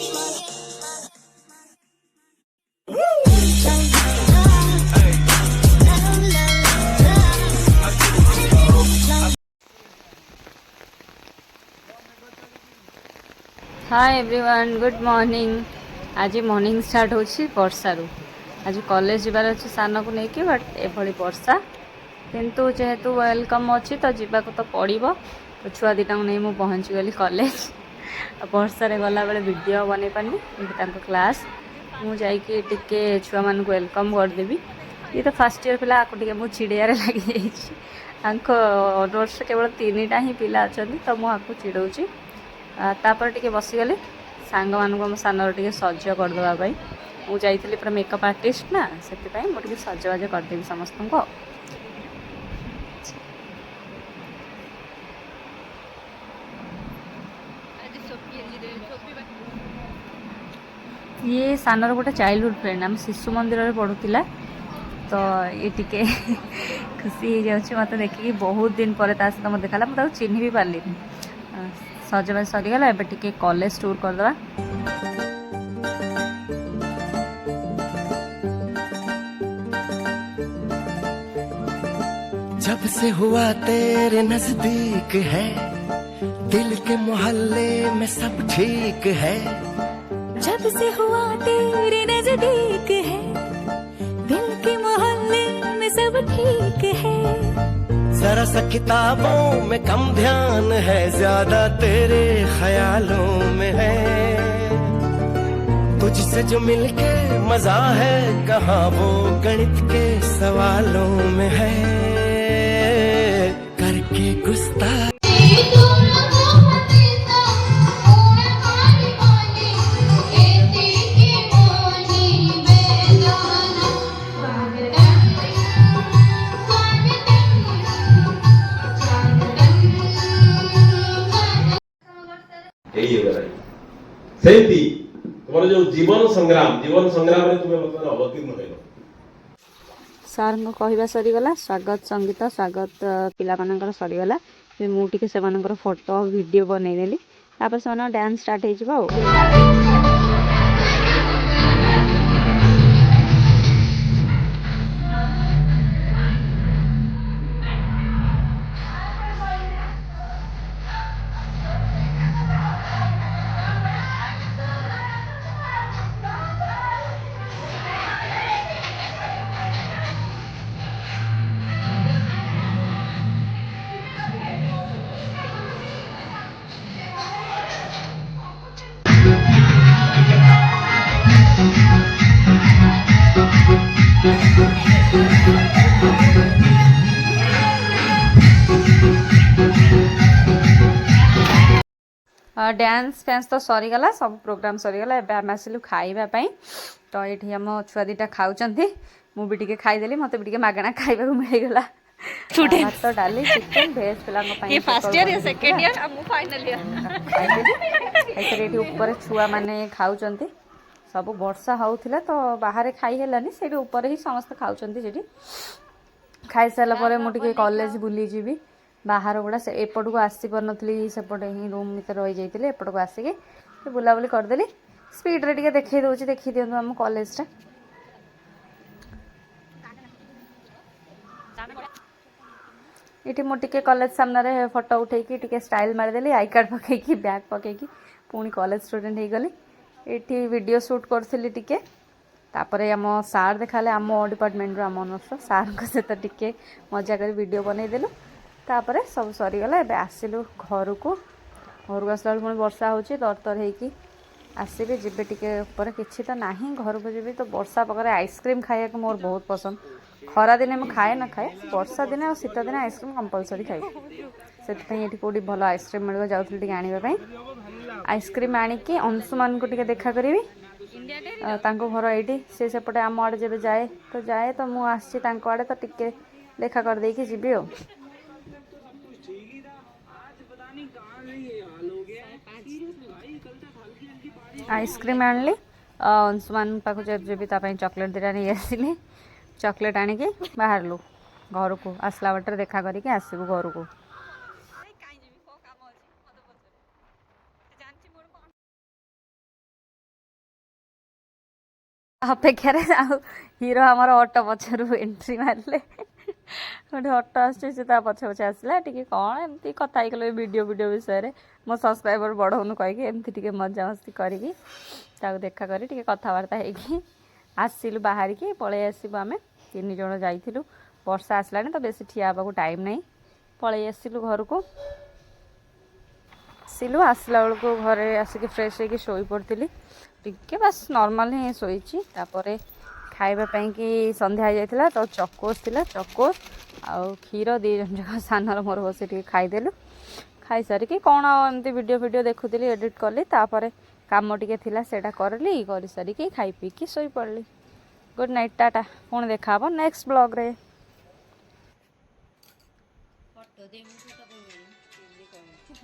Hi everyone, good morning. आज morning start होची वर्षा रु। आज कॉलेज जीवार अच्छे सान को लेकिन बट एभली वर्षा किंतु जेहेतु वेलकम अच्छी तो जीवा को तो पड़ो। तो छुआ दीटा को नहीं मुझे पहुँची गली कॉलेज। वर्षार गला बेले वीडियो बन पानी क्लास मुझे टिके छुआ मान वेलकम करदेवी। ये तो फास्ट इयर पिला आपको मुझे चिड़ियारे लगी वर्ष केवल 3टा ही पिला अच्छा तो मुझे चिड़ौची। तापर टिके बसीगली सांग मान सानर टे सज करदेवाई मुझे पूरा मेकअप आर्टिस्ट ना से मुझे सजबाज करदेवी समस्त को। ये सानर गोटे चाइल्डहुड फ्रेंड आम शिशु मंदिर में पढ़ुला तो ये टिके खुशी हो जाऊँ मत देखिए बहुत दिन पर सहित मत देखा मुझे चिन्ह भी पार्ली सजबाज सरीगला। एबे टिके कॉलेज टूर करदवा। जब से हुआ तेरे नजदीक है दिल के मोहल्ले में सब ठीक है। जब से हुआ तेरे नजदीक है दिल के मोहल्ले में सब ठीक है। जरा सा किताबों में कम ध्यान है ज्यादा तेरे ख्यालों में है। तुझसे जो मिलके मजा है कहाँ वो गणित के सवालों में है। करके गुस्ता सेमती तुम जो जीवन संग्राम में तुम्हें मतलब अवतीर्ण हो सार को कहवा सरीगला स्वागत संगीत स्वागत पिला मानकर सरीगला। मुझे से फोटो वीडियो बनईदेली से डांस स्टार्ट हो। डांस फैंस तो सरीगला सब प्रोग्राम सरीगला। एबे आम आसिलु खाइबापी तो ये आम छुआ दीटा खाऊंती मुझे खाईदेली मत भी मागणा खाइबा को मिलगला। भात डाली चिकेन भेज पे ऊपर छुआ मैंने खाऊंती सब वर्षा होता तो बाहर खाई हेलानी से ऊपर ही समस्त खाऊंती। खाई सारा मुझे कॉलेज बुली जीवी बाहर गुड़ा से एपट को आसी पार नी सेपटे ही रूम भर रही जाते एपट को आसिक बुलाबुली करदेली स्पीड रे टिके देखई दूसरी देखी दिखाँ आम कॉलेज टा। ये मुझे कॉलेज सामने फोटो उठे टिके स्टाइल मारिदेली आई कार्ड पकईकी बैग पकईकी पुणी कॉलेज स्टूडेंट हो गली। ये वीडियो शूट करी टिके तापर आम सार देखा आम डिपार्टमेंट आम ऑनर्स सार सहित टिके मजा कर वीडियो बनईदेलु तापर सब सरीगला। एबे आसिलु घर को आसला पुणी वर्षा होची तरतर होगी आसबि जीवे टिके ऊपर किसी तो ना घर को जी तो वर्षा पाखे आइसक्रीम खाया मोर बहुत पसंद। खरा दिने मुझे खाए ना खाए वर्षा दिने और शीत दिने आइसक्रीम कंपलसरी खाए से कौटी भल आइसक्रीम मिल जाऊँगी आने आइसक्रीम आणिकी अंशुमान को टिके देखा करी घर ये सी सेपटे आम आड़े जब जाए तो मुझे आड़े तो टिके देखा कर देकी जीवी आ। आइसक्रीम आनली अंशुमान पाक जी चॉकलेट दीटा नहीं आसिली चॉकलेट आणिकी बाहरलु घर को आसला बाटर देखा करके आसबू घर को। अपेक्षा हीरो आमर ऑटो पछरू एंट्री मारे गोटे ऑटो आसे पछे पछे आसला टी कौन एमती कथा वीडियो वीडियो विषय मो सब्सक्राइबर बढ़ौनु कहीकि एमती टी मजा मस्ती करी देखा करी टी कथबार्ता होगी आसिलु बाहर की पलि आसबू आम 3 जण जाइलु वर्षा आसला तो बेसी ठिया को टाइम नहीं पलि आसिलु घर को आसिलु आसला बेलू घरे आसिक फ्रेश होगी शोई पड़ी टिके बस नॉर्मल ही शोची खाइबापी कि संध्या हो जाता तो चकोस थिला चकोस आउ क्षीर 2 जन जाक सानर मोर बस खाईदेलु खाई सारिकी कौन एमती वीडियो वीडियो देखुली एडिट कली काम टिके थिला सेटा करली कर सारिकी खाई पीकी शोई पड़ली। गुड नाइट टाटा पुणी देखा नेक्स्ट ब्लॉग रे।